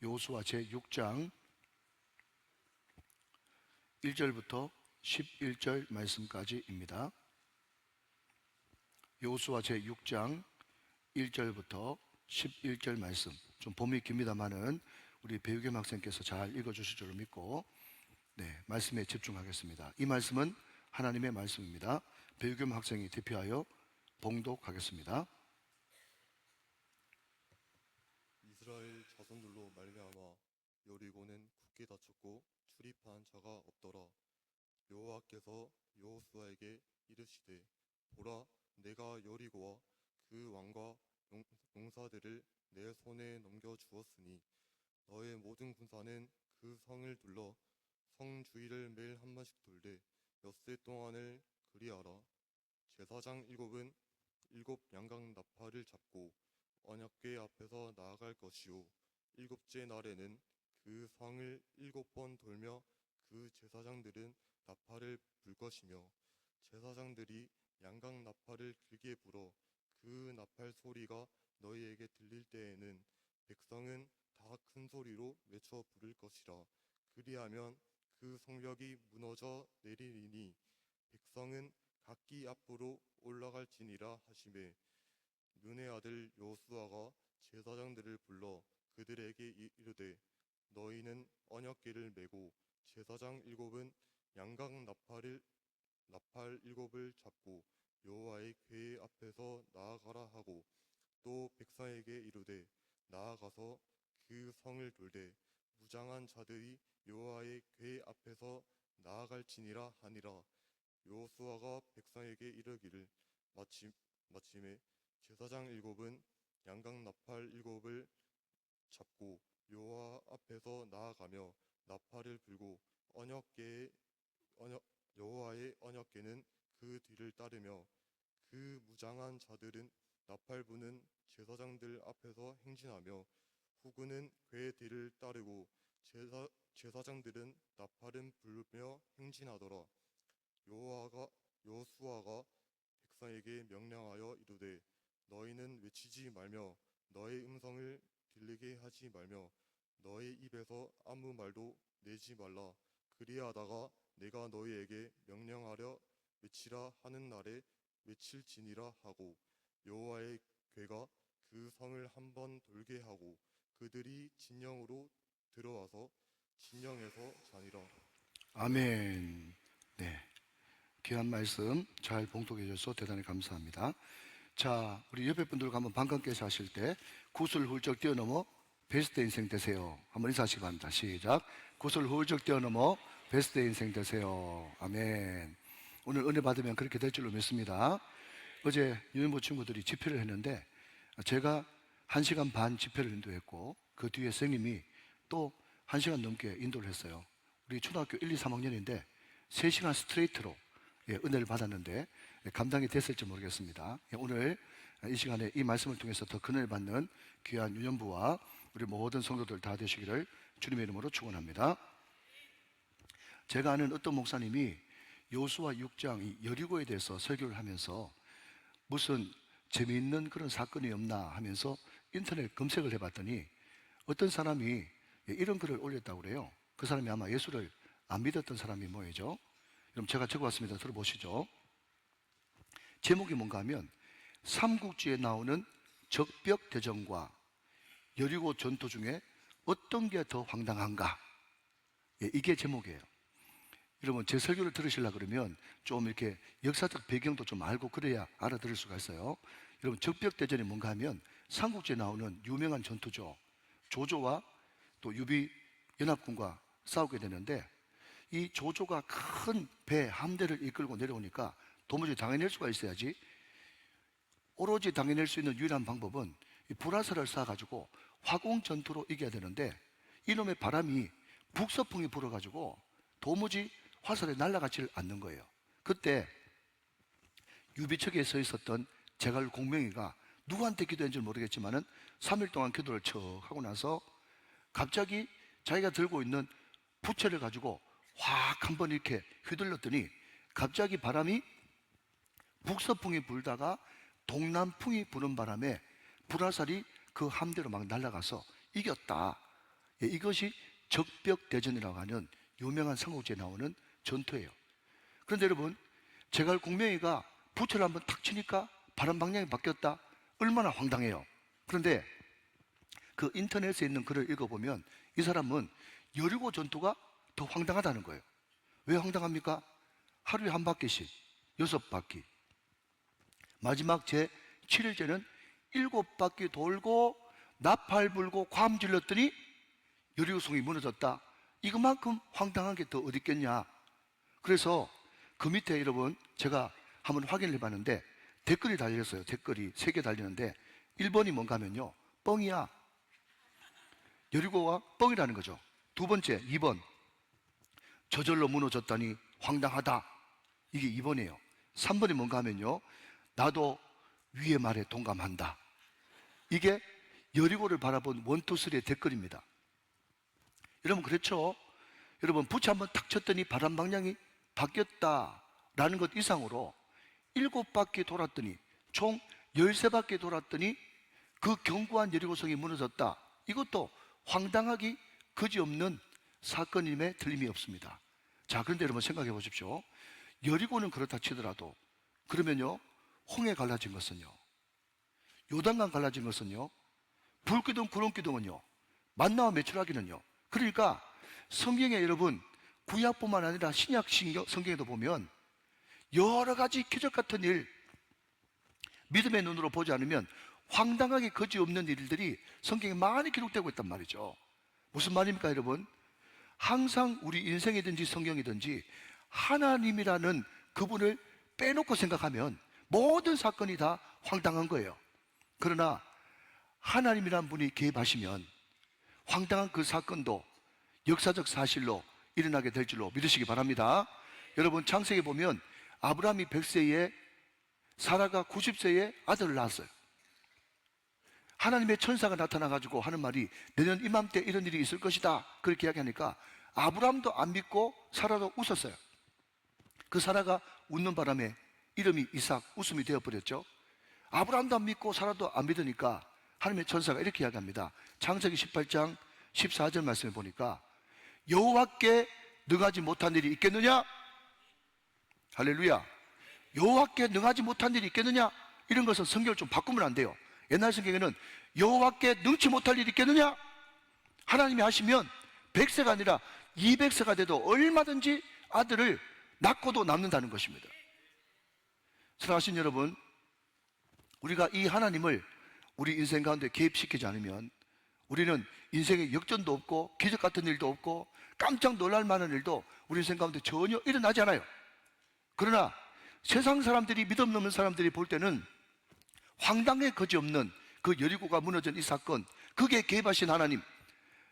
여호수아 제6장 1절부터 11절 말씀까지입니다. 여호수아 제6장 1절부터 11절 말씀, 좀 봄이 깁니다마는 우리 배우겸 학생께서 잘 읽어주실 줄로 믿고 말씀에 집중하겠습니다. 이 말씀은 하나님의 말씀입니다. 배우겸 학생이 대표하여 봉독하겠습니다. 이스라엘 자손들로 말미암아 여리고는 굳게 닫혔고 출입한 자가 없더라. 여호와께서 여호수아에게 이르시되, 보라, 내가 여리고와 그 왕과 용사들을 내 손에 넘겨 주었으니 너의 모든 군사는 그 성을 둘러 성 주위를 매일 한 번씩 돌되 엿새 동안을 그리하라. 제사장 일곱은 일곱 양각 나팔을 잡고 언약궤 앞에서 나아갈 것이요, 일곱째 날에는 그 성을 7번 돌며 그 제사장들은 나팔을 불 것이며, 제사장들이 양각 나팔을 길게 불어 그 나팔 소리가 너희에게 들릴 때에는 백성은 다 큰 소리로 외쳐 부를 것이라. 그리하면 그 성벽이 무너져 내리리니 백성은 각기 앞으로 올라갈지니라 하시매, 눈의 아들 여호수아가 제사장들을 불러 그들에게 이르되, 너희는 언약궤를 메고 제사장 일곱은 양각 나팔 일곱을 잡고 여호와의 궤 앞에서 나아가라 하고, 또 백성에게 이르되, 나아가서 그 성을 돌되 무장한 자들이 여호와의 궤 앞에서 나아갈지니라 하니라. 여호수아가 백성에게 이르기를, 마침에 제사장 일곱은 양각 나팔 일곱을 잡고 여호와 앞에서 나아가며 나팔을 불고 여호와의 언약궤는 그 뒤를 따르며, 그 무장한 자들은 나팔 부는 제사장들 앞에서 행진하며 후군은 궤 뒤를 따르고 제사장들은 나팔은 불며 행진하더라. 여호수아가 백성에게 명령하여 이르되, 너희는 외치지 말며 너의 음성을 들리게 하지 말며 너의 입에서 아무 말도 내지 말라. 그리하다가 내가 너희에게 명령하려 외치라 하는 날에 외칠지니라 하고, 여호와의 궤가 그 성을 한 번 돌게 하고 그들이 진영으로 들어와서 진영에서 자니라. 아멘. 귀한 말씀 잘 봉독해 주셔서 대단히 감사합니다. 자, 우리 옆에 분들과 한번 반갑게서 하실 때 구슬 훌쩍 뛰어넘어 베스트 인생 되세요. 한번 인사하시기 바랍니다. 시작. 구슬 훌쩍 뛰어넘어 베스트 인생 되세요. 아멘. 오늘 은혜 받으면 그렇게 될 줄로 믿습니다. 어제 유년부 친구들이 집회를 했는데 제가 1시간 반 집회를 인도했고 그 뒤에 선생님이 또 1시간 넘게 인도를 했어요. 우리 초등학교 1, 2, 3학년인데 3시간 스트레이트로 은혜를 받았는데 감당이 됐을지 모르겠습니다. 오늘 이 시간에 이 말씀을 통해서 더 큰 은혜를 받는 귀한 유년부와 우리 모든 성도들 다 되시기를 주님의 이름으로 축원합니다. 제가 아는 어떤 목사님이 여호수아 6장 여리고에 대해서 설교를 하면서 무슨 재미있는 그런 사건이 없나 하면서 인터넷 검색을 해봤더니 어떤 사람이 이런 글을 올렸다고 그래요. 그 사람이 아마 예수를 안 믿었던 사람이 뭐예요? 그럼 제가 적어왔습니다. 들어보시죠. 제목이 뭔가 하면 삼국지에 나오는 적벽대전과 여리고 전투 중에 어떤 게 더 황당한가? 이게 제목이에요. 여러분, 제 설교를 들으시려고 그러면 좀 이렇게 역사적 배경도 좀 알고 그래야 알아들을 수가 있어요. 여러분, 적벽대전이 뭔가 하면 삼국지에 나오는 유명한 전투죠. 조조와 또 유비 연합군과 싸우게 되는데 이 조조가 큰 배 함대를 이끌고 내려오니까 도무지 당해낼 수가 있어야지. 오로지 당해낼 수 있는 유일한 방법은 이 불화살을 쏴가지고 화공 전투로 이겨야 되는데 이놈의 바람이 북서풍이 불어가지고 도무지 화살이 날아가질 않는 거예요. 그때 유비척에 서 있었던 제갈 공명이가 누구한테 기도했는지 모르겠지만은 3일 동안 기도를 척 하고 나서 갑자기 자기가 들고 있는 부채를 가지고 확 한번 이렇게 휘둘렀더니 갑자기 바람이 북서풍이 불다가 동남풍이 부는 바람에 불화살이 그 함대로 막 날아가서 이겼다. 예, 이것이 적벽대전이라고 하는 유명한 삼국지에 나오는 전투예요. 그런데 여러분, 제갈 공명이가 부채를 한번 탁 치니까 바람 방향이 바뀌었다. 얼마나 황당해요. 그런데 그 인터넷에 있는 글을 읽어보면 이 사람은 여리고 전투가 더 황당하다는 거예요. 왜 황당합니까? 하루에 한 바퀴씩 6바퀴, 마지막 제 7일째는 7바퀴 돌고 나팔 불고 괌 질렀더니 여리고성이 무너졌다. 이것만큼 황당한 게 더 어디 있겠냐. 그래서 그 밑에 여러분 제가 한번 확인을 해봤는데 댓글이 달렸어요. 댓글이 3개 달리는데 1번이 뭔가 하면요, 뻥이야. 여리고가 뻥이라는 거죠. 두 번째 2번, 저절로 무너졌다니 황당하다. 이게 2번이에요. 3번이 뭔가 하면요, 나도 위의 말에 동감한다. 이게 여리고를 바라본 원투쓰리의 댓글입니다. 여러분 그렇죠? 여러분 부채 한번 탁 쳤더니 바람 방향이 바뀌었다라는 것 이상으로 7바퀴 돌았더니 총 13바퀴 돌았더니 그 견고한 여리고성이 무너졌다. 이것도 황당하기 그지없는 사건임에 틀림이 없습니다. 자, 그런데 여러분 생각해 보십시오. 여리고는 그렇다 치더라도 그러면요, 홍해 갈라진 것은요, 요단강 갈라진 것은요, 불기둥 구름기둥은요, 만나와 메추라기는요. 그러니까 성경에 여러분 구약뿐만 아니라 신약 성경에도 보면 여러 가지 기적 같은 일, 믿음의 눈으로 보지 않으면 황당하게 거지없는 일들이 성경에 많이 기록되고 있단 말이죠. 무슨 말입니까 여러분? 항상 우리 인생이든지 성경이든지 하나님이라는 그분을 빼놓고 생각하면 모든 사건이 다 황당한 거예요. 그러나 하나님이란 분이 개입하시면 황당한 그 사건도 역사적 사실로 일어나게 될 줄로 믿으시기 바랍니다. 여러분 창세기에 보면 아브라함이 100세에 사라가 90세에 아들을 낳았어요. 하나님의 천사가 나타나가지고 하는 말이 내년 이맘때 이런 일이 있을 것이다 그렇게 이야기하니까 아브라함도 안 믿고 사라도 웃었어요. 그 사라가 웃는 바람에 이름이 이삭, 웃음이 되어버렸죠. 아브라함도 안 믿고 사라도 안 믿으니까 하나님의 천사가 이렇게 이야기합니다. 창세기 18장 14절 말씀을 보니까 여호와께 능하지 못한 일이 있겠느냐? 할렐루야. 여호와께 능하지 못한 일이 있겠느냐? 이런 것은 성경을 좀 바꾸면 안 돼요. 옛날 성경에는 여호와께 능치 못할 일이 있겠느냐? 하나님이 하시면 100세가 아니라 200세가 돼도 얼마든지 아들을 낳고도 남는다는 것입니다. 사랑하신 여러분, 우리가 이 하나님을 우리 인생 가운데 개입시키지 않으면 우리는 인생에 역전도 없고 기적 같은 일도 없고 깜짝 놀랄 만한 일도 우리 인생 가운데 전혀 일어나지 않아요. 그러나 세상 사람들이, 믿음 없는 사람들이 볼 때는 황당에 거지없는 그 여리고가 무너진 이 사건, 그게 개입하신 하나님,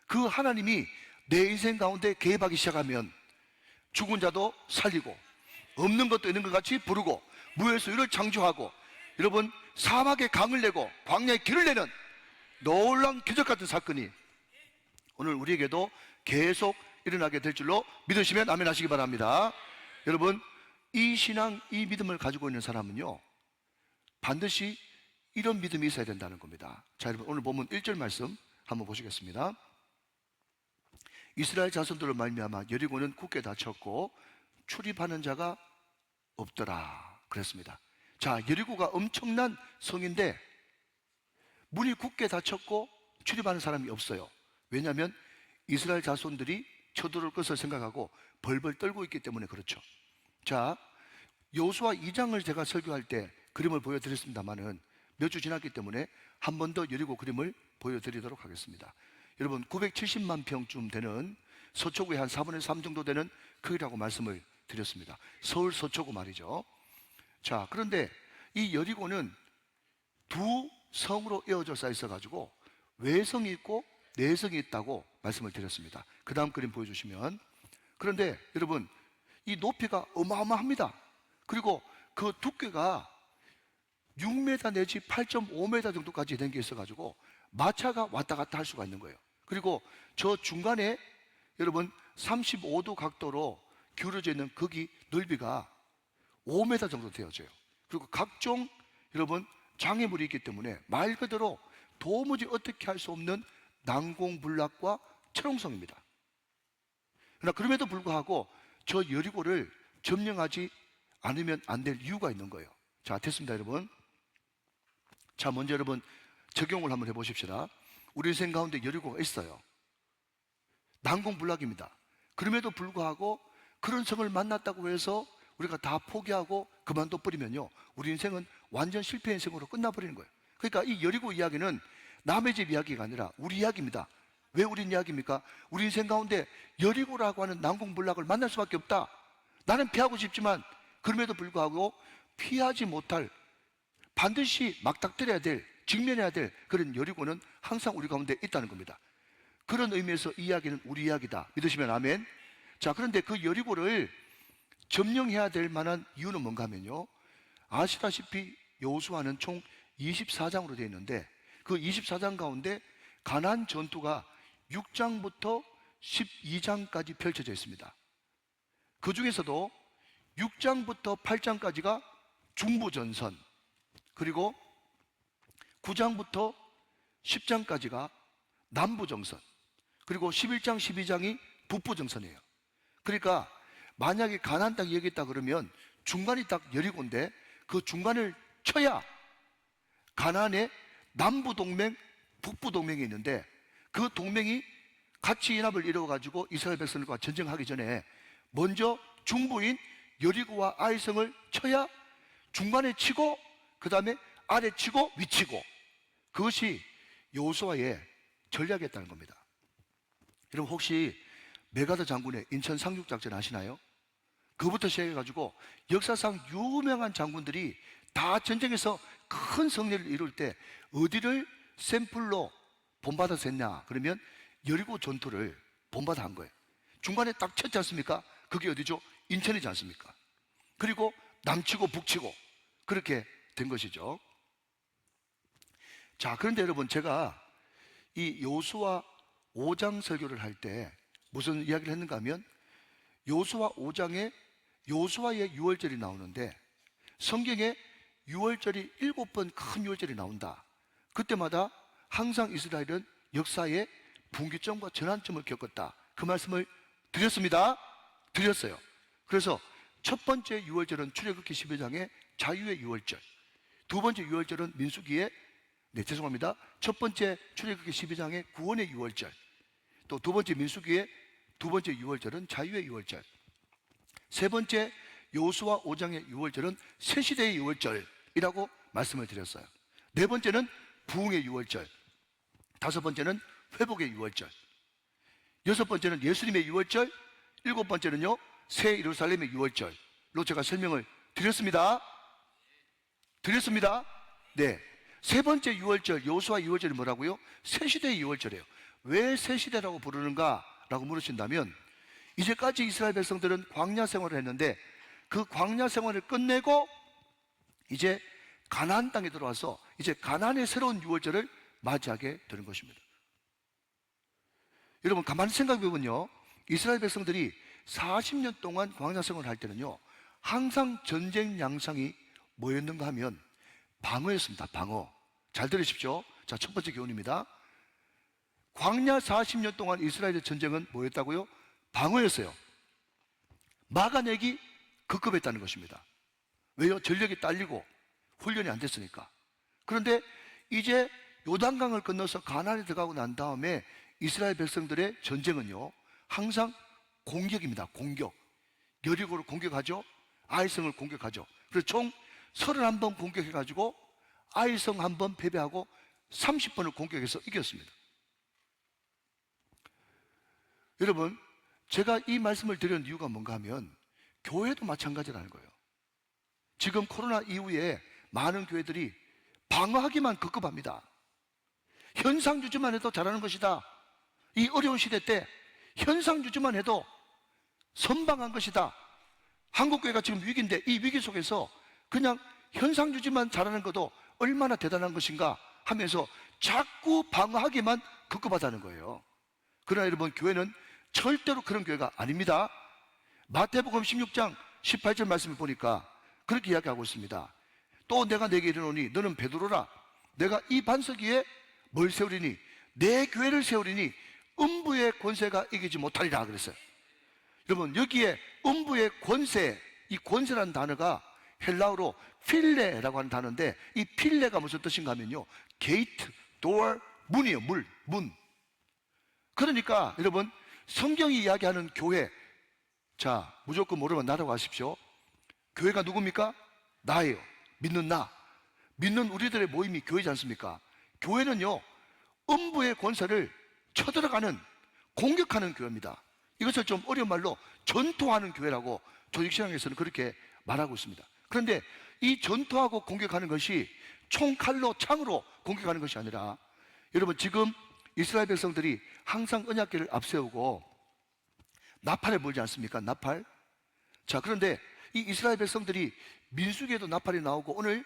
그 하나님이 내 인생 가운데 개입하기 시작하면 죽은 자도 살리고 없는 것도 있는 것 같이 부르고 무에서 유를 창조하고, 여러분 사막에 강을 내고 광야에 길을 내는 놀라운 기적 같은 사건이 오늘 우리에게도 계속 일어나게 될 줄로 믿으시면 아멘 하시기 바랍니다. 여러분 이 신앙, 이 믿음을 가지고 있는 사람은요 반드시 이런 믿음이 있어야 된다는 겁니다. 자, 여러분 오늘 본문 1절 말씀 한번 보시겠습니다. 이스라엘 자손들을 말미암아 여리고는 굳게 닫혔고 출입하는 자가 없더라 그랬습니다. 자, 여리고가 엄청난 성인데 문이 굳게 닫혔고 출입하는 사람이 없어요. 왜냐하면 이스라엘 자손들이 쳐들어올 것을 생각하고 벌벌 떨고 있기 때문에 그렇죠. 자, 여호수아 2장을 제가 설교할 때 그림을 보여드렸습니다만은 몇 주 지났기 때문에 한 번 더 여리고 그림을 보여드리도록 하겠습니다. 여러분 970만 평쯤 되는 서초구의 한 4분의 3 정도 되는 크기라고 말씀을 드렸습니다. 서울 서초구 말이죠. 자, 그런데 이 여리고는 두 성으로 이어져 쌓여 있어가지고 외성이 있고 내성이 있다고 말씀을 드렸습니다. 그 다음 그림 보여주시면, 그런데 여러분 이 높이가 어마어마합니다. 그리고 그 두께가 6m 내지 8.5m 정도까지 된 게 있어가지고 마차가 왔다 갔다 할 수가 있는 거예요. 그리고 저 중간에 여러분 35도 각도로 기울어져 있는 거기 넓이가 5m 정도 되어져요. 그리고 각종 여러분 장애물이 있기 때문에 말 그대로 도무지 어떻게 할 수 없는 난공불락과 철옹성입니다. 그러나 그럼에도 불구하고 저 여리고를 점령하지 않으면 안 될 이유가 있는 거예요. 자, 됐습니다, 여러분. 자, 먼저 여러분 적용을 한번 해보십시다. 우리 인생 가운데 여리고가 있어요. 난공불락입니다. 그럼에도 불구하고 그런 성을 만났다고 해서 우리가 다 포기하고 그만둬 버리면요, 우리 인생은 완전 실패 인생으로 끝나버리는 거예요. 그러니까 이 여리고 이야기는 남의 집 이야기가 아니라 우리 이야기입니다. 왜 우리 이야기입니까? 우리 인생 가운데 여리고라고 하는 난공불락을 만날 수밖에 없다. 나는 피하고 싶지만 그럼에도 불구하고 피하지 못할, 반드시 맞닥뜨려야 될, 직면해야 될 그런 여리고는 항상 우리 가운데 있다는 겁니다. 그런 의미에서 이 이야기는 우리 이야기다. 믿으시면 아멘. 자, 그런데 그 여리고를 점령해야 될 만한 이유는 뭔가 하면요, 아시다시피 여호수아는 총 24장으로 되어 있는데 그 24장 가운데 가나안 전투가 6장부터 12장까지 펼쳐져 있습니다. 그 중에서도 6장부터 8장까지가 중부전선, 그리고 9장부터 10장까지가 남부정선, 그리고 11장, 12장이 북부정선이에요. 그러니까 만약에 가나안 땅이 여기 있다 그러면 중간이 딱 여리고인데 그 중간을 쳐야 가나안의 남부동맹, 북부동맹이 있는데 그 동맹이 같이 연합을 이루어가지고 이스라엘 백성들과 전쟁하기 전에 먼저 중부인 여리고와 아이성을 쳐야 중간에 치고 그 다음에 아래 치고 위치고, 그것이 여호수아의 전략이었다는 겁니다. 여러분 혹시 메가더 장군의 인천 상륙작전 아시나요? 그부터 시작해가지고 역사상 유명한 장군들이 다 전쟁에서 큰 승리를 이룰 때 어디를 샘플로 본받아서 했냐 그러면 여리고 전투를 본받아 한 거예요. 중간에 딱 쳤지 않습니까? 그게 어디죠? 인천이지 않습니까? 그리고 남치고 북치고 그렇게 된 것이죠. 자, 그런데 여러분 제가 이 여호수아 5장 설교를 할 때 무슨 이야기를 했는가 하면 여호수아 5장에 여호수아의 유월절이 나오는데 성경에 유월절이 7번 큰 유월절이 나온다. 그때마다 항상 이스라엘은 역사의 분기점과 전환점을 겪었다. 그 말씀을 드렸습니다. 드렸어요. 그래서 첫 번째 유월절은 출애굽기 12장의 자유의 유월절, 두 번째 유월절은 민수기의 첫 번째 출애굽기 12장의 구원의 유월절, 또 두 번째 민수기의 두 번째 유월절은 자유의 유월절, 세 번째 여호수아 5장의 유월절은 새시대의 유월절이라고 말씀을 드렸어요. 네 번째는 부흥의 유월절, 다섯 번째는 회복의 유월절, 여섯 번째는 예수님의 유월절, 일곱 번째는요 새 예루살렘의 유월절로 제가 설명을 드렸습니다. 네. 세 번째 유월절, 여호수아 유월절이 뭐라고요? 새시대의 유월절이에요. 왜 새시대라고 부르는가? 라고 물으신다면 이제까지 이스라엘 백성들은 광야 생활을 했는데 그 광야 생활을 끝내고 이제 가나안 땅에 들어와서 이제 가나안의 새로운 유월절을 맞이하게 되는 것입니다. 여러분 가만히 생각해 보면요, 이스라엘 백성들이 40년 동안 광야 생활을 할 때는요 항상 전쟁 양상이 뭐였는가 하면 방어였습니다. 방어. 잘 들으십시오. 자, 첫 번째 교훈입니다. 광야 40년 동안 이스라엘의 전쟁은 뭐였다고요? 방어였어요. 막아내기 급급했다는 것입니다. 왜요? 전력이 딸리고 훈련이 안 됐으니까. 그런데 이제 요단강을 건너서 가나안에 들어가고 난 다음에 이스라엘 백성들의 전쟁은요 항상 공격입니다. 공격. 여리고를 공격하죠. 아이성을 공격하죠. 그래서 총 31번 공격해가지고 아이성 한 번 패배하고 30번을 공격해서 이겼습니다. 여러분 제가 이 말씀을 드리는 이유가 뭔가 하면 교회도 마찬가지라는 거예요. 지금 코로나 이후에 많은 교회들이 방어하기만 급급합니다. 현상 유지만 해도 잘하는 것이다. 이 어려운 시대 때 현상 유지만 해도 선방한 것이다. 한국교회가 지금 위기인데 이 위기 속에서 그냥 현상 유지만 잘하는 것도 얼마나 대단한 것인가 하면서 자꾸 방어하기만 급급하다는 거예요. 그러나 여러분 교회는 절대로 그런 교회가 아닙니다. 마태복음 16장 18절 말씀을 보니까 그렇게 이야기하고 있습니다. 또 내가 네게 이르노니 너는 베드로라. 내가 이 반석 위에 뭘 세우리니 내 교회를 세우리니 음부의 권세가 이기지 못하리라 그랬어요. 여러분, 여기에 음부의 권세, 이 권세라는 단어가 헬라어로 필레라고 하는 단어인데, 이 필레가 무슨 뜻인가 하면요, 게이트, 도어, 문이에요. 문. 그러니까 여러분, 성경이 이야기하는 교회, 자, 무조건 모르면 나라고 하십시오. 교회가 누굽니까? 나예요. 믿는 나. 믿는 우리들의 모임이 교회지 않습니까? 교회는요, 음부의 권세를 쳐들어가는, 공격하는 교회입니다. 이것을 좀 어려운 말로 전투하는 교회라고 조직신앙에서는 그렇게 말하고 있습니다. 그런데 이 전투하고 공격하는 것이 총칼로, 창으로 공격하는 것이 아니라, 여러분, 지금 이스라엘 백성들이 항상 언약궤를 앞세우고 나팔을 불지 않습니까? 나팔. 자, 그런데 이 이스라엘 백성들이 민수기에도 나팔이 나오고 오늘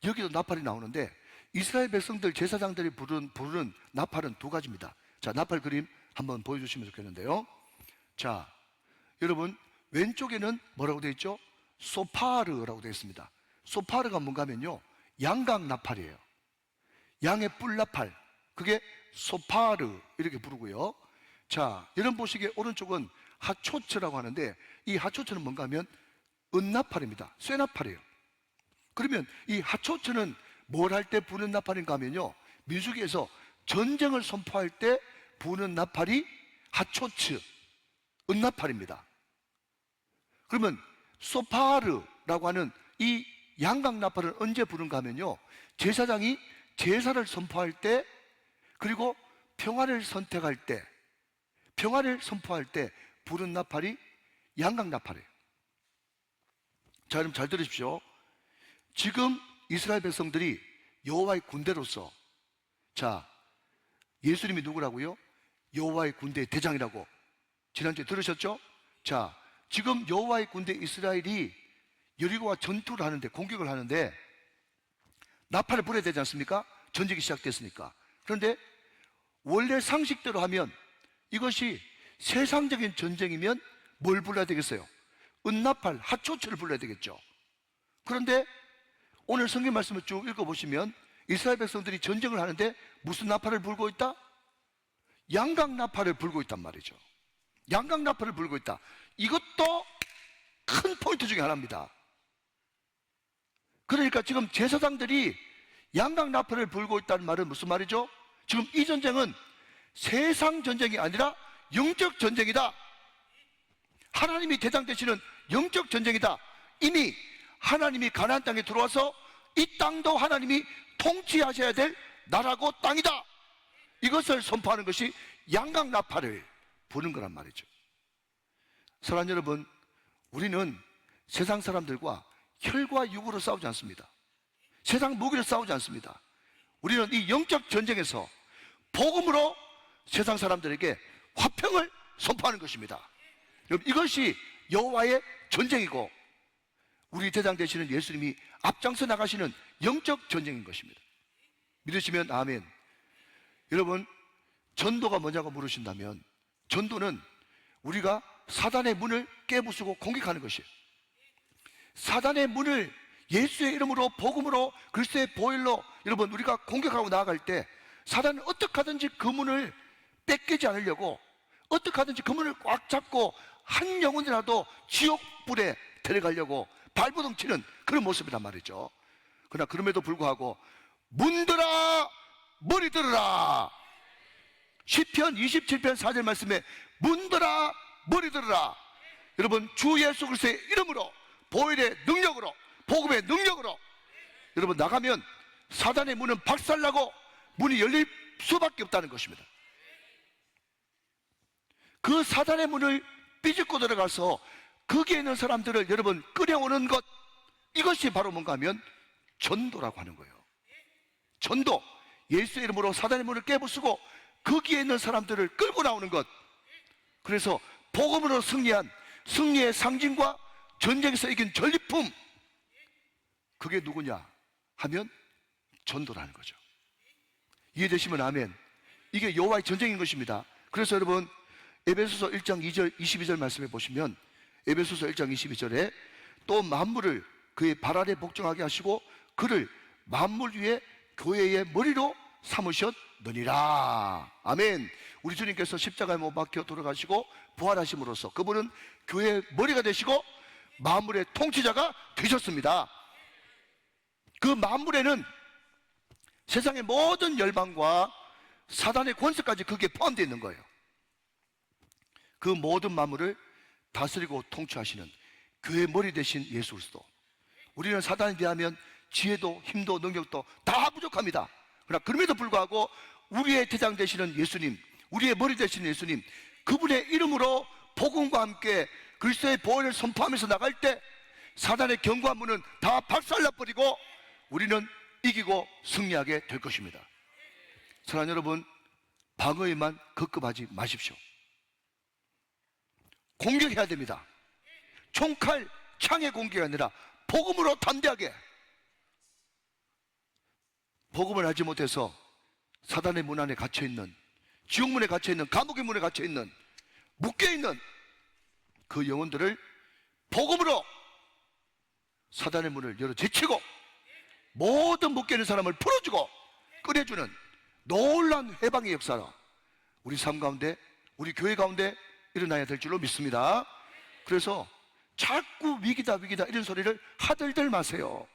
여기도 나팔이 나오는데, 이스라엘 백성들 제사장들이 부르는 나팔은 두 가지입니다. 자, 나팔 그림 한번 보여주시면 좋겠는데요. 자, 여러분, 왼쪽에는 뭐라고 되어 있죠? 소파르라고 되어 있습니다. 소파르가 뭔가 하면요, 양각 나팔이에요. 양의 뿔 나팔, 그게 소파르 이렇게 부르고요. 자, 여러분 보시기에 오른쪽은 하초츠라고 하는데, 이 하초츠는 뭔가 하면 은나팔입니다. 쇠나팔이에요. 그러면 이 하초츠는 뭘 할 때 부는 나팔인가 하면요, 민수기에서 전쟁을 선포할 때 부는 나팔이 하초츠, 은나팔입니다. 그러면 소파르라고 하는 이 양각 나팔을 언제 부른가 하면요, 제사장이 제사를 선포할 때, 그리고 평화를 선택할 때, 평화를 선포할 때 부른 나팔이 양각 나팔이에요. 자, 여러분 잘 들으십시오. 지금 이스라엘 백성들이 여호와의 군대로서, 자, 예수님이 누구라고요? 여호와의 군대의 대장이라고 지난주에 들으셨죠? 자, 지금 여호와의 군대 이스라엘이 여리고와 전투를 하는데, 공격을 하는데 나팔을 불어야 되지 않습니까? 전쟁이 시작됐으니까. 그런데 원래 상식대로 하면, 이것이 세상적인 전쟁이면 뭘 불러야 되겠어요? 은나팔, 하초츠를 불러야 되겠죠. 그런데 오늘 성경 말씀을 쭉 읽어보시면 이스라엘 백성들이 전쟁을 하는데 무슨 나팔을 불고 있다? 양각 나팔을 불고 있단 말이죠. 양각 나팔을 불고 있다. 이것도 큰 포인트 중에 하나입니다. 그러니까 지금 제사장들이 양각 나팔을 불고 있다는 말은 무슨 말이죠? 지금 이 전쟁은 세상 전쟁이 아니라 영적 전쟁이다. 하나님이 대장 되시는 영적 전쟁이다. 이미 하나님이 가나안 땅에 들어와서 이 땅도 하나님이 통치하셔야 될 나라고 땅이다. 이것을 선포하는 것이 양각 나팔을 부는 거란 말이죠. 사랑하는 여러분, 우리는 세상 사람들과 혈과 육으로 싸우지 않습니다. 세상 무기로 싸우지 않습니다. 우리는 이 영적 전쟁에서 복음으로 세상 사람들에게 화평을 선포하는 것입니다. 여러분, 이것이 여호와의 전쟁이고 우리 대장 되시는 예수님이 앞장서 나가시는 영적 전쟁인 것입니다. 믿으시면 아멘. 여러분, 전도가 뭐냐고 물으신다면, 전도는 우리가 사단의 문을 깨부수고 공격하는 것이에요. 사단의 문을 예수의 이름으로, 복음으로, 글쎄의 보혈로 여러분 우리가 공격하고 나아갈 때, 사단은 어떻게 하든지 그 문을 뺏기지 않으려고 어떻게 하든지 그 문을 꽉 잡고 한 영혼이라도 지옥불에 데려가려고 발버둥치는 그런 모습이란 말이죠. 그러나 그럼에도 불구하고 문들아 머리 들으라, 시편 27편 4절 말씀에 문들아 머리 들으라. 여러분, 주 예수 그리스도의 이름으로, 보혈의 능력으로, 복음의 능력으로 여러분 나가면 사단의 문은 박살나고 문이 열릴 수밖에 없다는 것입니다. 그 사단의 문을 삐집고 들어가서 거기에 있는 사람들을 여러분 끌어오는 것, 이것이 바로 뭔가 하면 전도라고 하는 거예요. 전도, 예수의 이름으로 사단의 문을 깨부수고 거기에 있는 사람들을 끌고 나오는 것. 그래서 복음으로 승리한 승리의 상징과 전쟁에서 이긴 전리품, 그게 누구냐 하면 전도라는 거죠. 이해되시면 아멘. 이게 여호와의 전쟁인 것입니다. 그래서 여러분 에베소서 1장 2절 22절 말씀해 보시면, 에베소서 1장 22절에 또 만물을 그의 발 아래 복종하게 하시고 그를 만물 위에 교회의 머리로 삼으셨느니라. 주셨느니라. 아멘. 우리 주님께서 십자가에 못 박혀 돌아가시고 부활하심으로써 그분은 교회의 머리가 되시고 만물의 통치자가 되셨습니다. 그 만물에는 세상의 모든 열방과 사단의 권세까지 거기에 포함되어 있는 거예요. 그 모든 만물을 다스리고 통치하시는 교회의 머리 되신 예수 그리스도. 우리는 사단에 비하면 지혜도 힘도 능력도 다 부족합니다. 그러나 그럼에도 불구하고 우리의 대장 되시는 예수님, 우리의 머리 되시는 예수님, 그분의 이름으로 복음과 함께 그리스도의 보혈을 선포하면서 나갈 때 사단의 견고한 문은 다 박살나버리고 우리는 이기고 승리하게 될 것입니다. 사랑하는 여러분, 방어에만 급급하지 마십시오. 공격해야 됩니다. 총칼, 창의 공격이 아니라 복음으로 담대하게. 복음을 알지 못해서 사단의 문 안에 갇혀있는, 지옥문에 갇혀있는, 감옥의 문에 갇혀있는, 묶여있는 그 영혼들을 복음으로 사단의 문을 열어 제치고 모든 묶여있는 사람을 풀어주고 꺼내주는 놀라운 해방의 역사로 우리 삶 가운데, 우리 교회 가운데 일어나야 될 줄로 믿습니다. 그래서 자꾸 위기다 위기다 이런 소리를 하들들 마세요.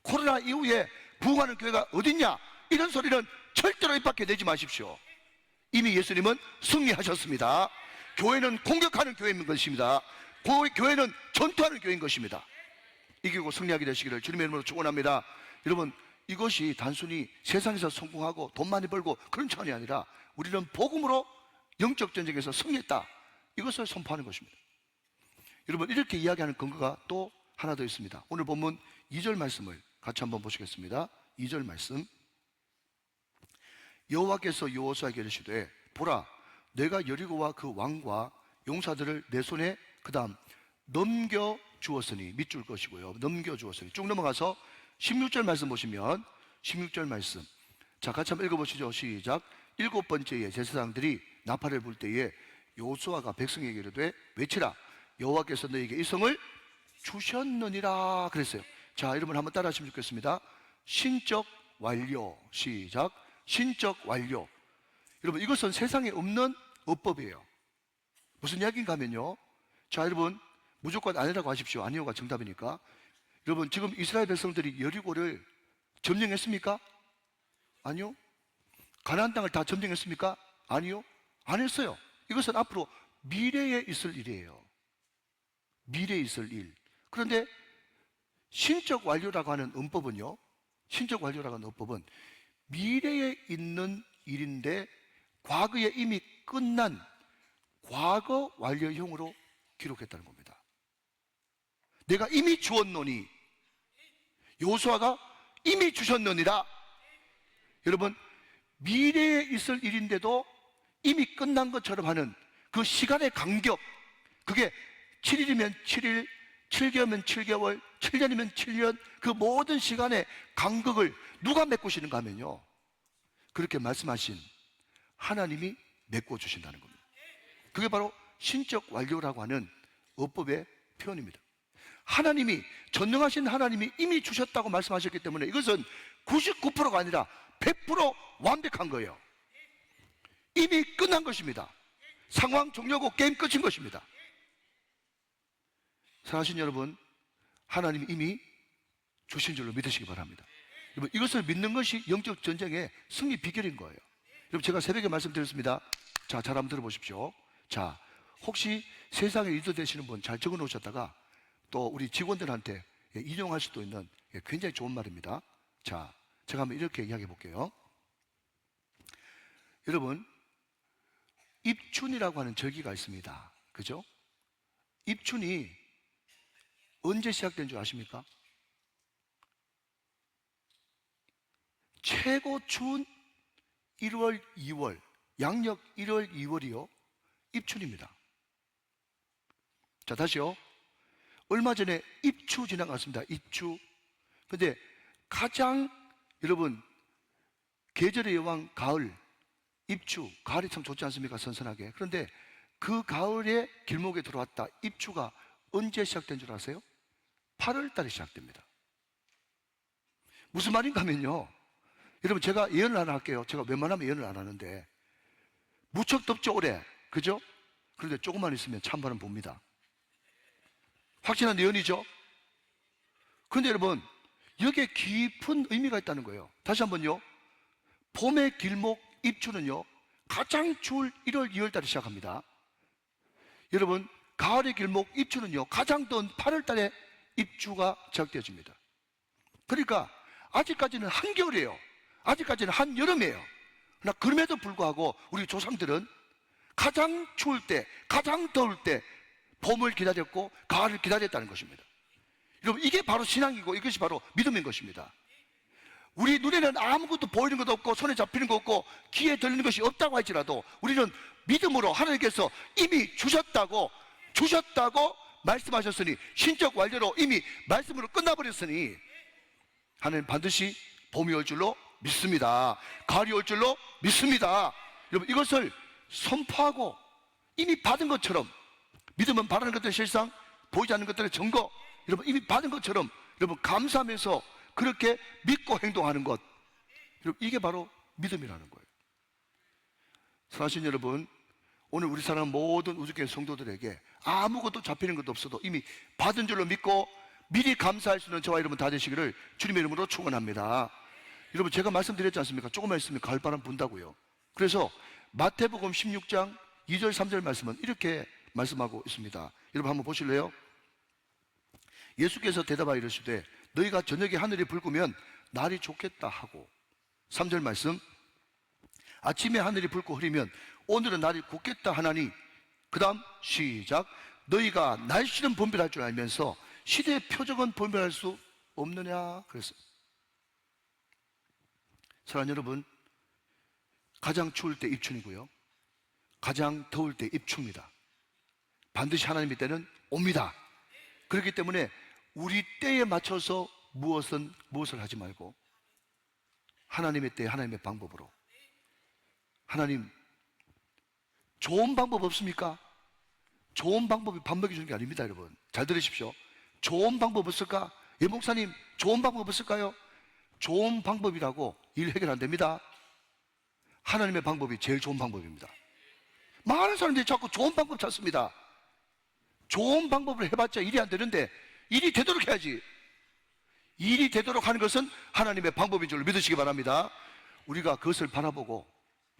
코로나 이후에 부흥하는 교회가 어딨냐 이런 소리는 절대로 입 밖에 내지 마십시오. 이미 예수님은 승리하셨습니다. 교회는 공격하는 교회인 것입니다. 교회는 전투하는 교회인 것입니다. 이기고 승리하게 되시기를 주님의 이름으로 축원합니다. 여러분, 이것이 단순히 세상에서 성공하고 돈 많이 벌고 그런 차원이 아니라 우리는 복음으로 영적 전쟁에서 승리했다, 이것을 선포하는 것입니다. 여러분, 이렇게 이야기하는 근거가 또 하나 더 있습니다. 오늘 본문 2절 말씀을 같이 한번 보시겠습니다. 2절 말씀. 여호와께서 여호수아에게 이르시되 보라, 내가 여리고와 그 왕과 용사들을 내 손에 그 다음 넘겨 주었으니, 밑줄 것이고요, 넘겨 주었으니. 쭉 넘어가서 16절 말씀 보시면 16절 말씀, 자 같이 한번 읽어보시죠. 시작. 일곱 번째에 제사장들이 나팔을 불 때에 여호수아가 백성에게 이르되 외치라, 여호와께서 너에게 이 성을 주셨느니라 그랬어요. 자, 여러분 한번 따라 하시면 좋겠습니다. 신적 완료. 시작. 신적 완료. 여러분, 이것은 세상에 없는 어법이에요. 무슨 이야기인가 하면요, 자 여러분, 무조건 아니라고 하십시오. 아니요가 정답이니까. 여러분, 지금 이스라엘 백성들이 여리고를 점령했습니까? 아니요. 가나안 땅을 다 점령했습니까? 아니요. 안 했어요. 이것은 앞으로 미래에 있을 일이에요. 미래에 있을 일. 그런데 신적 완료라고 하는 언법은요, 신적 완료라고 하는 언법은 미래에 있는 일인데 과거에 이미 끝난 과거 완료형으로 기록했다는 겁니다. 내가 이미 주었노니, 여호수아가 이미 주셨느니라. 여러분, 미래에 있을 일인데도 이미 끝난 것처럼 하는 그 시간의 간격, 그게 7일이면 7일, 7개월이면 7개월, 7년이면 7년, 그 모든 시간의 간격을 누가 메꾸시는가 하면요, 그렇게 말씀하신 하나님이 메꿔주신다는 겁니다. 그게 바로 신적 완료라고 하는 어법의 표현입니다. 하나님이, 전능하신 하나님이 이미 주셨다고 말씀하셨기 때문에 이것은 99%가 아니라 100% 완벽한 거예요. 이미 끝난 것입니다. 상황 종료고 게임 끝인 것입니다. 사랑하신 여러분, 하나님이 이미 주신 줄로 믿으시기 바랍니다. 여러분, 이것을 믿는 것이 영적 전쟁의 승리 비결인 거예요. 여러분, 제가 새벽에 말씀드렸습니다. 자, 잘 한번 들어보십시오. 자, 혹시 세상에 리더 되시는 분 잘 적어 놓으셨다가 또 우리 직원들한테 인용할 수도 있는 굉장히 좋은 말입니다. 자, 제가 한번 이렇게 이야기해 볼게요. 여러분, 입춘이라고 하는 절기가 있습니다. 그죠? 입춘이 언제 시작된 줄 아십니까? 최고 추운 1월, 2월, 양력 1월, 2월이요, 입춘입니다. 자, 다시요. 얼마 전에 입추 지나갔습니다. 입추. 근데 가장, 여러분, 계절의 여왕 가을, 입추, 가을이 참 좋지 않습니까? 선선하게. 그런데 그 가을에 길목에 들어왔다. 입추가 언제 시작된 줄 아세요? 8월 달에 시작됩니다. 무슨 말인가 하면요, 여러분, 제가 예언을 하나 할게요. 제가 웬만하면 예언을 안 하는데 무척 덥죠, 올해. 그죠? 그런데 조금만 있으면 찬바람 봅니다. 확실한 예언이죠? 그런데 여러분, 여기에 깊은 의미가 있다는 거예요. 다시 한번요. 봄의 길목 입추는요, 가장 추울 1월, 2월 달에 시작합니다. 여러분, 가을의 길목 입추는요, 가장 더운 8월 달에 입추가 시작되어집니다. 그러니까 아직까지는 한겨울이에요. 아직까지는 한여름이에요. 그러나 그럼에도 불구하고 우리 조상들은 가장 추울 때, 가장 더울 때 봄을 기다렸고 가을을 기다렸다는 것입니다. 여러분, 이게 바로 신앙이고 이것이 바로 믿음인 것입니다. 우리 눈에는 아무것도 보이는 것도 없고 손에 잡히는 것 없고 귀에 들리는 것이 없다고 할지라도 우리는 믿음으로 하나님께서 이미 주셨다고 말씀하셨으니, 신적 완료로 이미 말씀으로 끝나버렸으니 하나님 반드시 봄이 올 줄로 믿습니다. 가을이 올 줄로 믿습니다. 여러분, 이것을 선포하고 이미 받은 것처럼, 믿음은 바라는 것들의 실상, 보이지 않는 것들의 증거, 여러분 이미 받은 것처럼 여러분 감사하면서 그렇게 믿고 행동하는 것, 여러분 이게 바로 믿음이라는 거예요. 사랑하신 여러분, 오늘 우리 사랑하는 모든 우주교회 성도들에게 아무것도 잡히는 것도 없어도 이미 받은 줄로 믿고 미리 감사할 수 있는 저와 여러분 다 되시기를 주님의 이름으로 축원합니다. 여러분, 제가 말씀드렸지 않습니까? 조금만 있으면 가을바람 분다고요. 그래서 마태복음 16장 2절 3절 말씀은 이렇게 말씀하고 있습니다. 여러분 한번 보실래요? 예수께서 대답하여 이르시되 너희가 저녁에 하늘이 붉으면 날이 좋겠다 하고, 3절 말씀, 아침에 하늘이 붉고 흐리면 오늘은 날이 곱겠다 하나니, 그 다음 시작, 너희가 날씨는 분별할 줄 알면서 시대의 표적은 분별할 수 없느냐 그랬어요. 사랑하는 여러분, 가장 추울 때 입춘이고요, 가장 더울 때 입추입니다. 반드시 하나님의 때는 옵니다. 그렇기 때문에 우리 때에 맞춰서 무엇을 하지 말고 하나님의 때, 하나님의 방법으로. 하나님, 좋은 방법 없습니까? 좋은 방법이 밥 먹여주는 게 아닙니다. 여러분 잘 들으십시오. 좋은 방법 없을까? 예, 목사님 좋은 방법 없을까요? 좋은 방법이라고 일 해결 안 됩니다. 하나님의 방법이 제일 좋은 방법입니다. 많은 사람들이 자꾸 좋은 방법 찾습니다. 좋은 방법을 해봤자 일이 안 되는데 일이 되도록 해야지. 일이 되도록 하는 것은 하나님의 방법인 줄 믿으시기 바랍니다. 우리가 그것을 바라보고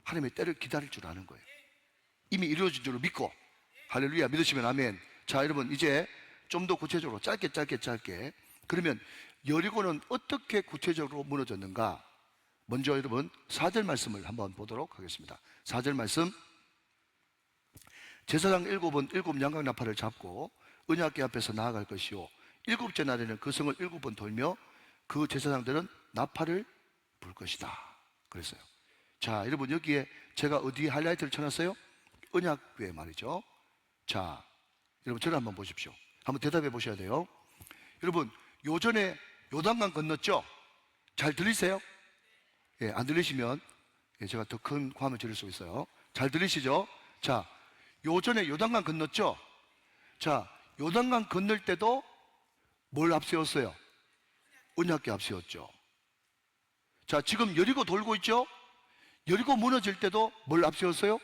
하나님의 때를 기다릴 줄 아는 거예요. 이미 이루어진 줄로 믿고. 할렐루야, 믿으시면 아멘. 자, 여러분 이제 좀 더 구체적으로 짧게 그러면 여리고는 어떻게 구체적으로 무너졌는가? 먼저 여러분 4절 말씀을 한번 보도록 하겠습니다. 4절 말씀, 제사장 7은 7 양각나팔을 잡고 언약궤 앞에서 나아갈 것이요, 7째 날에는 그 성을 7번 돌며 그 제사장들은 나팔을 불 것이다 그랬어요. 자, 여러분 여기에 제가 어디에 하이라이트를 쳐놨어요? 언약궤 말이죠. 자, 여러분 저를 한번 보십시오. 한번 대답해 보셔야 돼요. 여러분, 요전에 요단강 건넜죠? 잘 들리세요? 예, 안 들리시면 제가 더 큰 화음을 드릴 수 있어요. 잘 들리시죠? 자, 요전에 요단강 건넜죠? 자, 요단강 건널 때도 뭘 앞세웠어요? 언약궤 앞세웠죠. 자, 지금 여리고 돌고 있죠? 여리고 무너질 때도 뭘 앞세웠어요?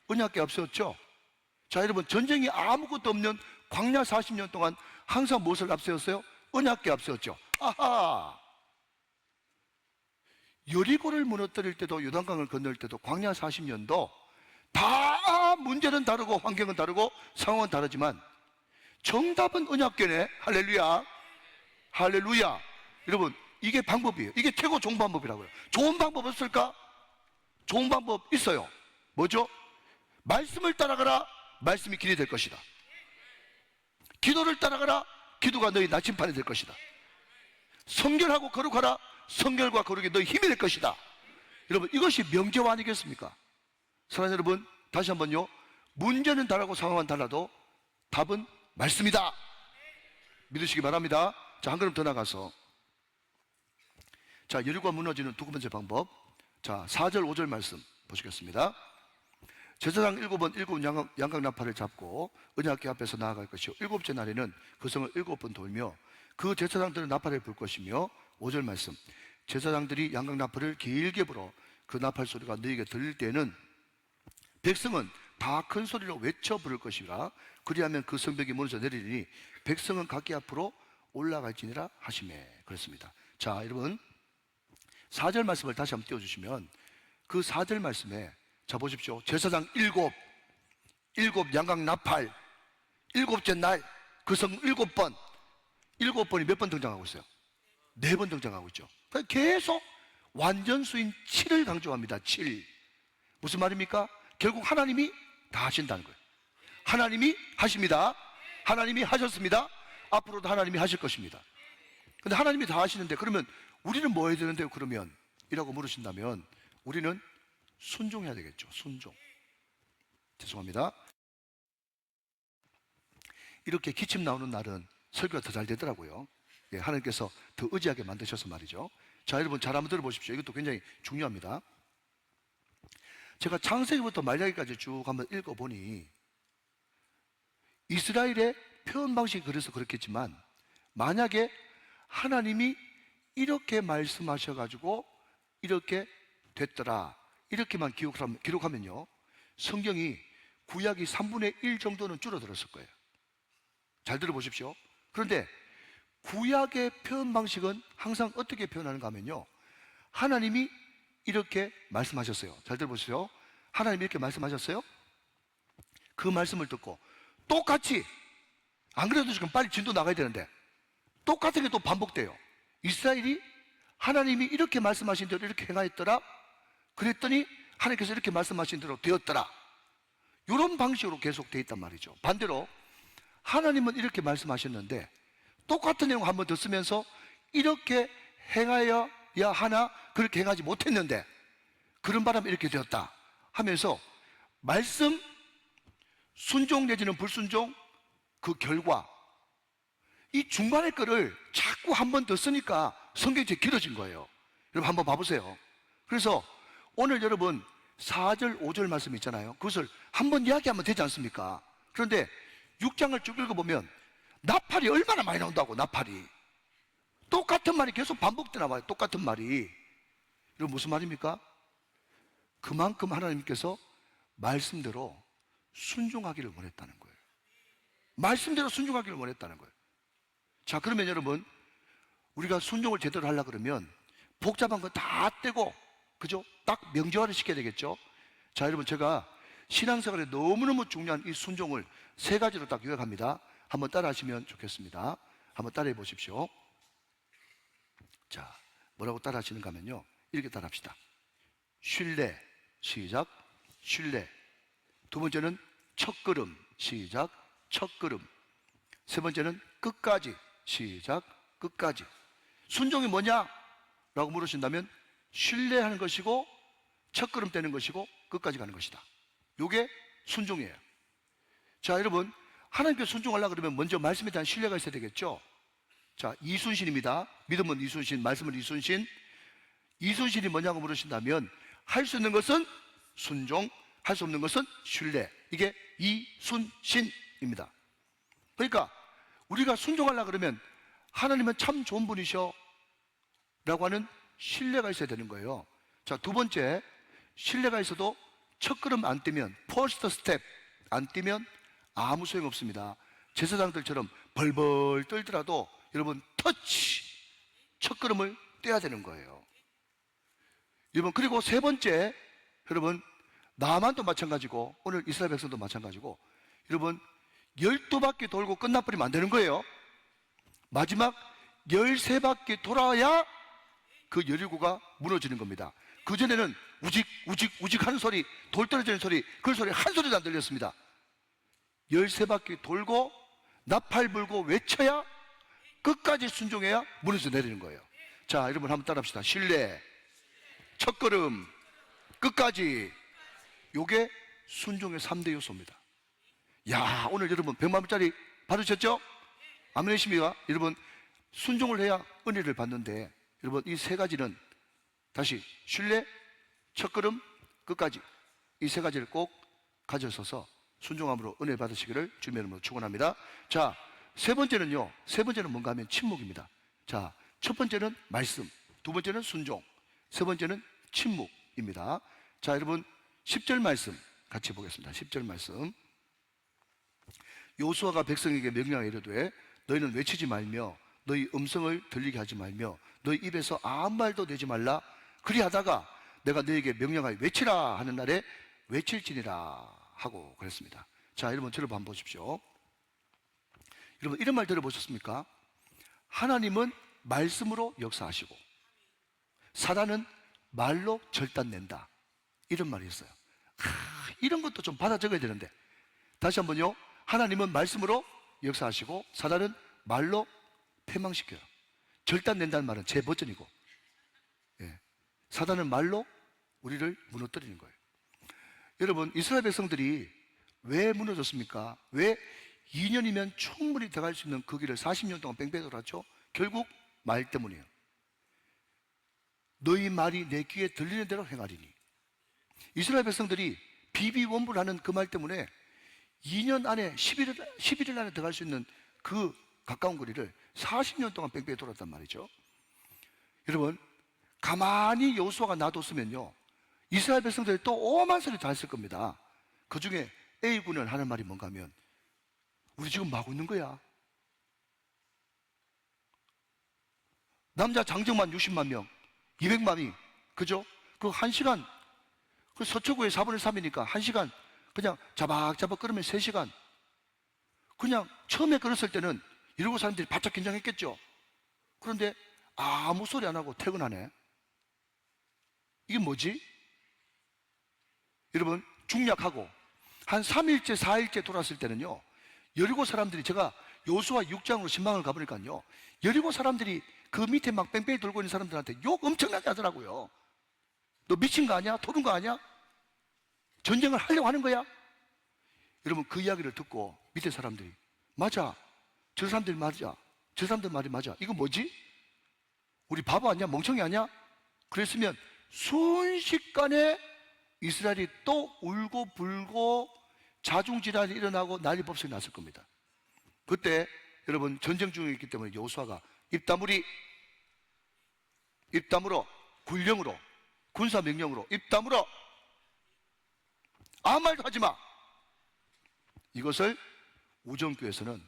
언약궤 앞세웠죠. 자, 여러분 전쟁이 아무것도 없는 광야 40년 동안 항상 무엇을 앞세웠어요? 언약궤 앞세웠죠. 아하! 여리고를 무너뜨릴 때도, 요단강을 건널 때도, 광야 40년도 다 문제는 다르고 환경은 다르고 상황은 다르지만 정답은 언약궤네. 할렐루야, 할렐루야. 여러분 이게 방법이에요. 이게 최고 좋은 방법이라고요. 좋은 방법 없을까? 좋은 방법 있어요. 뭐죠? 말씀을 따라가라. 말씀이 길이 될 것이다. 기도를 따라가라. 기도가 너희 나침판이 될 것이다. 성결하고 거룩하라. 성결과 거룩이 너희 힘이 될 것이다. 여러분 이것이 명제화 아니겠습니까? 사랑하는 여러분, 다시 한번요, 문제는 다르고 상황은 달라도 답은 말씀이다. 믿으시기 바랍니다. 자, 한 걸음 더 나가서, 자, 여리고가 무너지는 두 번째 방법, 자 4절 5절 말씀 보시겠습니다. 제사장 7은 7 양각나팔을 잡고 언약궤 앞에서 나아갈 것이요, 7째 날에는 그 성을 7번 돌며 그 제사장들은 나팔을 불 것이며, 5절 말씀, 제사장들이 양각 나팔을 길게 불어 그 나팔 소리가 너희에게 들릴 때는 백성은 다 큰 소리로 외쳐 부를 것이라. 그리하면 그 성벽이 무너져 내리니 백성은 각기 앞으로 올라갈지니라 하시매. 그렇습니다. 자, 여러분 4절 말씀을 다시 한번 띄워주시면 그 4절 말씀에 자 보십시오. 제사장 일곱 양각 나팔, 일곱째 날 그 성 7번, 7번이 몇 번 등장하고 있어요? 4번 등장하고 있죠. 그러니까 계속 완전수인 7을 강조합니다. 7. 무슨 말입니까? 결국 하나님이 다 하신다는 거예요. 하나님이 하십니다. 하나님이 하셨습니다. 앞으로도 하나님이 하실 것입니다. 근데 하나님이 다 하시는데 그러면 우리는 뭐 해야 되는데요? 그러면 이라고 물으신다면 우리는 순종해야 되겠죠. 순종. 죄송합니다. 이렇게 기침 나오는 날은 설교가 더 잘 되더라고요. 예, 하나님께서 더 의지하게 만드셔서 말이죠. 자, 여러분 잘 한번 들어보십시오. 이것도 굉장히 중요합니다. 제가 창세기부터 말라기까지 쭉 한번 읽어보니 이스라엘의 표현 방식이 그래서 그렇겠지만 만약에 하나님이 이렇게 말씀하셔가지고 이렇게 됐더라 이렇게만 기록하면요 성경이 구약이 3분의 1 정도는 줄어들었을 거예요. 잘 들어보십시오. 그런데 구약의 표현 방식은 항상 어떻게 표현하는가 하면요 하나님이 이렇게 말씀하셨어요. 잘 들어보세요. 하나님이 이렇게 말씀하셨어요. 그 말씀을 듣고 똑같이 안 그래도 지금 빨리 진도 나가야 되는데 똑같은 게 또 반복돼요. 이스라엘이 하나님이 이렇게 말씀하신 대로 이렇게 행하였더라. 그랬더니 하나님께서 이렇게 말씀하신 대로 되었더라. 이런 방식으로 계속 돼 있단 말이죠. 반대로 하나님은 이렇게 말씀하셨는데 똑같은 내용 한 번 더 쓰면서 이렇게 행하여야 하나 그렇게 행하지 못했는데 그런 바람에 이렇게 되었다 하면서 말씀 순종 내지는 불순종 그 결과 이 중간의 거를 자꾸 한 번 더 쓰니까 성경이 길어진 거예요. 여러분 한번 봐보세요. 그래서 오늘 여러분 4절 5절 말씀 있잖아요. 그것을 한 번 이야기하면 되지 않습니까? 그런데 6장을 쭉 읽어보면 나팔이 얼마나 많이 나온다고. 나팔이 똑같은 말이 계속 반복되나 봐요. 똑같은 말이. 이거 무슨 말입니까? 그만큼 하나님께서 말씀대로 순종하기를 원했다는 거예요. 말씀대로 순종하기를 원했다는 거예요. 자, 그러면 여러분 우리가 순종을 제대로 하려고 그러면 복잡한 거 다 떼고 그죠? 딱 명제화를 시켜야 되겠죠? 자, 여러분 제가 신앙생활에 너무너무 중요한 이 순종을 3가지로 딱 요약합니다. 한번 따라 하시면 좋겠습니다. 한번 따라해 보십시오. 자, 뭐라고 따라 하시는가 하면요 이렇게 따라 합시다. 신뢰, 시작. 신뢰. 두 번째는 첫걸음, 시작. 첫걸음. 세 번째는 끝까지, 시작. 끝까지. 순종이 뭐냐? 라고 물으신다면 신뢰하는 것이고 첫걸음 떼는 것이고 끝까지 가는 것이다. 이게 순종이에요. 자, 여러분 하나님께 순종하려고 그러면 먼저 말씀에 대한 신뢰가 있어야 되겠죠. 자, 이순신입니다. 믿음은 이순신, 말씀은 이순신. 이순신이 뭐냐고 물으신다면 할 수 있는 것은 순종, 할 수 없는 것은 신뢰. 이게 이순신입니다. 그러니까 우리가 순종하려고 그러면 하나님은 참 좋은 분이셔 라고 하는 신뢰가 있어야 되는 거예요. 자, 두 번째, 신뢰가 있어도 첫걸음 안 떼면, 퍼스트 스텝 안 떼면 아무 소용 없습니다. 제사장들처럼 벌벌 떨더라도 여러분 터치, 첫걸음을 떼야 되는 거예요. 여러분, 그리고 세 번째, 여러분 나만도 마찬가지고 오늘 이스라엘 백성도 마찬가지고 여러분 12바퀴 돌고 끝나버리면 안 되는 거예요. 마지막 13바퀴 돌아야 그 여리고가 무너지는 겁니다. 그전에는 우직 우직 우직 하는 소리, 돌 떨어지는 소리, 그 소리 한 소리도 안 들렸습니다. 13바퀴 돌고 나팔 불고 외쳐야 끝까지 순종해야 무너져 내리는 거예요. 자, 여러분 한번 따라 합시다. 신뢰, 첫걸음, 끝까지. 요게 순종의 3대 요소입니다. 야, 오늘 여러분 100만원짜리 받으셨죠? 아멘이십니까? 여러분 순종을 해야 은혜를 받는데 여러분 이 3가지는 다시 신뢰, 첫걸음, 끝까지 이 3가지를 꼭 가져서서 순종함으로 은혜 받으시기를 주님의 이름으로 축원합니다. 자, 세 번째는요. 세 번째는 뭔가 하면 침묵입니다. 자, 첫 번째는 말씀. 두 번째는 순종, 세 번째는 침묵입니다. 자, 여러분 10절 말씀 같이 보겠습니다. 10절 말씀. 여호수아가 백성에게 명령하여 이르되 너희는 외치지 말며 너희 음성을 들리게 하지 말며 너희 입에서 아무 말도 내지 말라. 그리하다가 내가 너희에게 명령하여 외치라 하는 날에 외칠지니라 하고 그랬습니다. 자, 여러분 저를 한번 보십시오. 여러분 이런 말 들어보셨습니까? 하나님은 말씀으로 역사하시고 사단은 말로 절단낸다, 이런 말이 있어요. 이런 것도 좀 받아 적어야 되는데, 다시 한번요. 하나님은 말씀으로 역사하시고 사단은 말로 패망시켜요. 절단낸다는 말은 제 버전이고, 사단은 말로 우리를 무너뜨리는 거예요. 여러분 이스라엘 백성들이 왜 무너졌습니까? 왜 2년이면 충분히 들어갈 수 있는 그 길을 40년 동안 뺑뺑이 돌았죠? 결국 말 때문이에요. 너희 말이 내 귀에 들리는 대로 행하리니. 이스라엘 백성들이 비비원불하는 그 말 때문에 2년 안에 11일 안에 들어갈 수 있는 그 가까운 거리를 40년 동안 뺑뺑이 돌았단 말이죠. 여러분 가만히 여호수아가 놔뒀으면요 이스라엘 백성들이 또 오만 소리 다 했을 겁니다. 그 중에 A군은 하는 말이 뭔가 하면, 우리 지금 뭐 하고 있는 거야? 남자 장정만 60만 명, 200만이, 그죠? 그 1시간, 그 서초구의 4분의 3이니까 1시간 그냥 자박자박 걸으면 3시간. 그냥 처음에 걸었을 때는 이러고 사람들이 바짝 긴장했겠죠. 그런데 아무 소리 안 하고 퇴근하네. 이게 뭐지? 여러분 중략하고 한 3일째 4일째 돌았을 때는요 여리고 사람들이, 제가 여호수아 6장으로 신방을 가보니까요 여리고 사람들이 그 밑에 막 뺑뺑이 돌고 있는 사람들한테 욕 엄청나게 하더라고요. 너 미친 거 아니야? 도는 거 아니야? 전쟁을 하려고 하는 거야? 여러분 그 이야기를 듣고 밑에 사람들이, 맞아, 저 사람들 맞아, 저 사람들 말이 맞아, 이거 뭐지? 우리 바보 아니야? 멍청이 아니야? 그랬으면 순식간에 이스라엘이 또 울고 불고 자중질환이 일어나고 난리법석이 났을 겁니다. 그때 여러분 전쟁 중에 있기 때문에 여호수아가 입 다물어 군령으로, 군사명령으로 입 다물어, 아무 말도 하지 마. 이것을 우정교에서는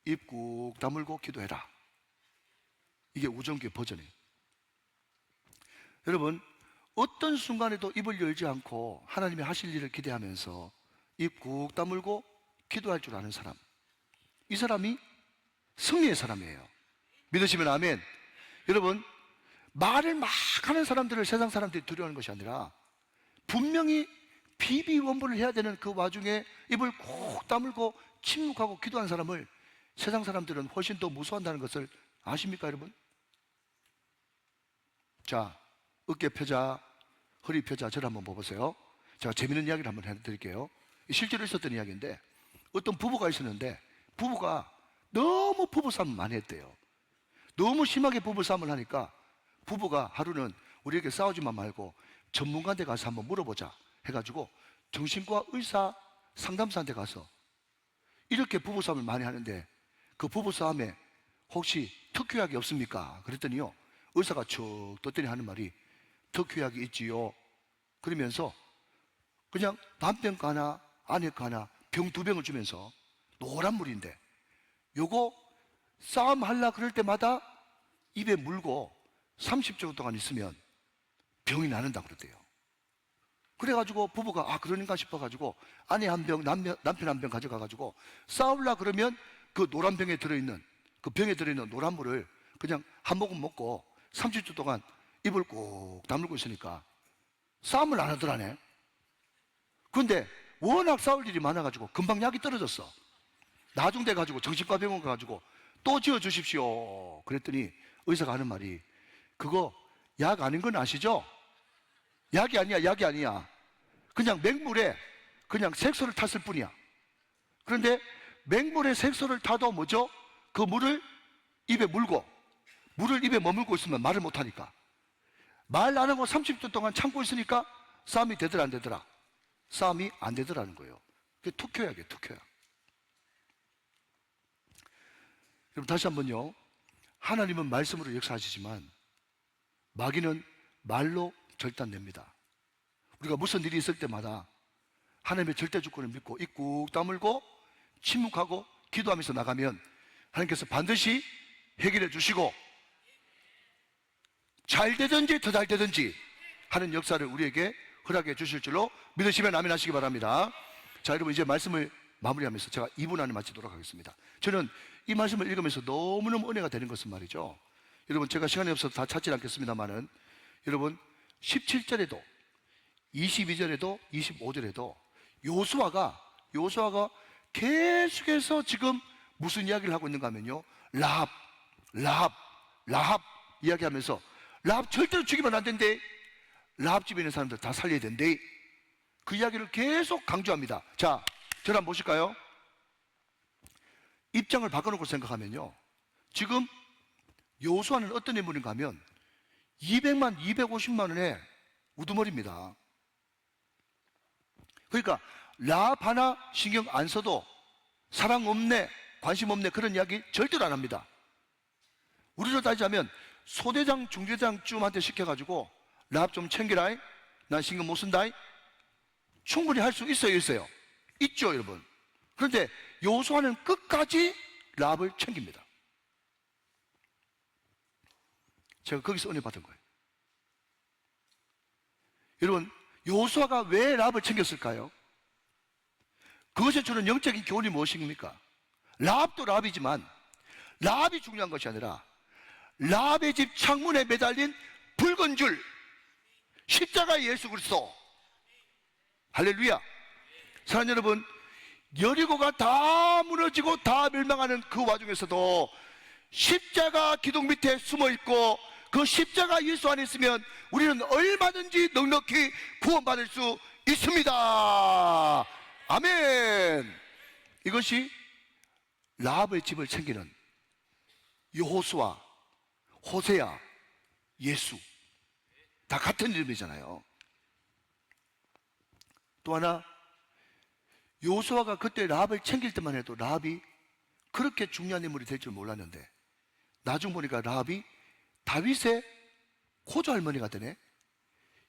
입 꾹 다물고 기도해라, 이게 우정교의 버전이에요. 여러분 어떤 순간에도 입을 열지 않고 하나님이 하실 일을 기대하면서 입 꾹 다물고 기도할 줄 아는 사람, 이 사람이 승리의 사람이에요. 믿으시면 아멘. 여러분 말을 막 하는 사람들을 세상 사람들이 두려워하는 것이 아니라 분명히 비비원불을 해야 되는 그 와중에 입을 꾹 다물고 침묵하고 기도한 사람을 세상 사람들은 훨씬 더 무서워한다는 것을 아십니까 여러분? 자, 어깨 펴자, 허리 펴자. 저를 한번 봐보세요. 제가 재밌는 이야기를 한번 해드릴게요. 실제로 있었던 이야기인데, 어떤 부부가 있었는데 부부가 너무 부부싸움을 많이 했대요. 너무 심하게 부부싸움을 하니까 부부가 하루는 우리에게 싸우지만 말고 전문가한테 가서 한번 물어보자 해가지고 정신과 의사 상담사한테 가서, 이렇게 부부싸움을 많이 하는데 그 부부싸움에 혹시 특효약이 없습니까? 그랬더니요 의사가 쭉 떴더니 하는 말이, 특효약이 있지요. 그러면서 그냥 남편 하나 아내 하나 병 2병을 주면서, 노란 물인데 요거 싸움 하려 그럴 때마다 입에 물고 30초 동안 있으면 병이 나는다 그랬대요. 그래가지고 부부가 그러는가 싶어가지고 아내 한 병, 남편 한 병 가져가가지고 싸우려 그러면 그 노란 병에 들어있는, 그 병에 들어있는 노란 물을 그냥 한 모금 먹고 30초 동안 입을 꼭 다물고 있으니까 싸움을 안 하더라네. 그런데 워낙 싸울 일이 많아가지고 금방 약이 떨어졌어. 나중돼가지고 정신과 병원 가가지고 또 지어주십시오 그랬더니 의사가 하는 말이, 그거 약 아닌 건 아시죠? 약이 아니야. 그냥 맹물에 그냥 색소를 탔을 뿐이야. 그런데 맹물에 색소를 타도 뭐죠? 그 물을 입에 머물고 있으면 말을 못하니까, 말 안 하고 30초 동안 참고 있으니까 싸움이 되더라 안 되더라? 싸움이 안 되더라는 거예요. 그게 특효약이에요, 특효약. 여러분 다시 한번요, 하나님은 말씀으로 역사하시지만 마귀는 말로 절단냅니다. 우리가 무슨 일이 있을 때마다 하나님의 절대 주권을 믿고 입 꾹 다물고 침묵하고 기도하면서 나가면 하나님께서 반드시 해결해 주시고 잘 되든지 더 잘 되든지 하는 역사를 우리에게 허락해 주실 줄로 믿으시면 아멘 하시기 바랍니다. 자, 여러분 이제 말씀을 마무리하면서 제가 2분 안에 마치도록 하겠습니다. 저는 이 말씀을 읽으면서 너무너무 은혜가 되는 것은 말이죠, 여러분 제가 시간이 없어서 다 찾지 않겠습니다만은 여러분 17절에도 22절에도 25절에도 요수아가 계속해서 지금 무슨 이야기를 하고 있는가 하면요, 라합 이야기하면서 라합 절대로 죽이면 안 된대, 라합 집에 있는 사람들 다 살려야 된대, 그 이야기를 계속 강조합니다. 자, 저를 한번 보실까요? 입장을 바꿔놓고 생각하면요, 지금 요수아는 어떤 인물인가 하면 200만, 250만 원의 우두머리입니다. 그러니까 라합 하나 신경 안 써도 사랑 없네, 관심 없네, 그런 이야기 절대로 안 합니다. 우리로 따지자면 소대장, 중대장쯤한테 시켜가지고 라합 좀 챙기라, 난 신경 못 쓴다, 충분히 할 수 있어요? 있죠, 여러분. 그런데 요수아는 끝까지 라합을 챙깁니다. 제가 거기서 은혜 받은 거예요. 여러분, 요수아가 왜 라합을 챙겼을까요? 그것에 주는 영적인 교훈이 무엇입니까? 라합도 라합이지만 라합이 중요한 것이 아니라 라합의 집 창문에 매달린 붉은 줄, 십자가의 예수 그리스도. 할렐루야. 사랑하는 여러분, 여리고가 다 무너지고 다 멸망하는 그 와중에서도 십자가 기둥 밑에 숨어 있고 그 십자가 예수 안에 있으면 우리는 얼마든지 넉넉히 구원받을 수 있습니다. 아멘. 이것이 라합의 집을 챙기는 여호수아, 호세아, 예수, 다 같은 이름이잖아요. 또 하나, 여호수아가 그때 라합을 챙길 때만 해도 라합이 그렇게 중요한 인물이 될 줄 몰랐는데 나중 보니까 라합이 다윗의 고조 할머니가 되네.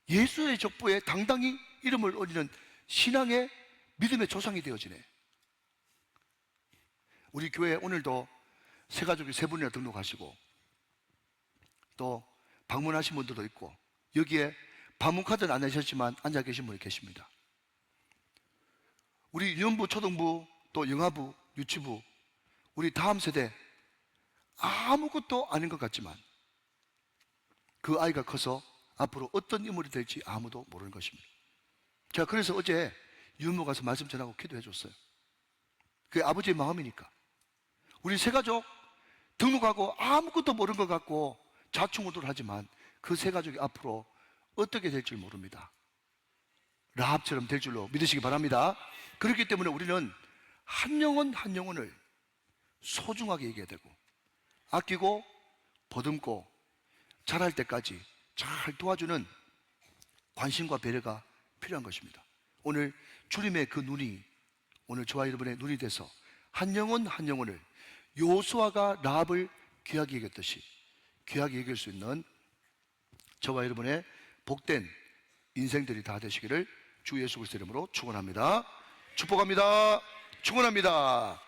예수의 족보에 당당히 이름을 올리는 신앙의 믿음의 조상이 되어지네. 우리 교회 오늘도 새 가족이 3분이나 등록하시고 또 방문하신 분들도 있고 여기에 방문카드는 안 내셨지만 앉아 계신 분이 계십니다. 우리 유년부, 초등부, 또 영아부, 유치부, 우리 다음 세대 아무것도 아닌 것 같지만 그 아이가 커서 앞으로 어떤 인물이 될지 아무도 모르는 것입니다. 제가 그래서 어제 유모 가서 말씀 전하고 기도해 줬어요. 그게 아버지의 마음이니까. 우리 세 가족 등록하고 아무것도 모르는 것 같고 좌충우돌하지만 그 세 가족이 앞으로 어떻게 될 줄 모릅니다. 라합처럼 될 줄로 믿으시기 바랍니다. 그렇기 때문에 우리는 한 영혼 한 영혼을 소중하게 여겨야 되고 아끼고 보듬고 자랄 때까지 잘 도와주는 관심과 배려가 필요한 것입니다. 오늘 주님의 그 눈이 오늘 저와 여러분의 눈이 돼서 한 영혼 한 영혼을 요수아가 라합을 귀하게 여겼듯이 귀하게 여길 수 있는 저와 여러분의 복된 인생들이 다 되시기를 주 예수 그리스도 이름으로 축원합니다. 축복합니다. 축원합니다.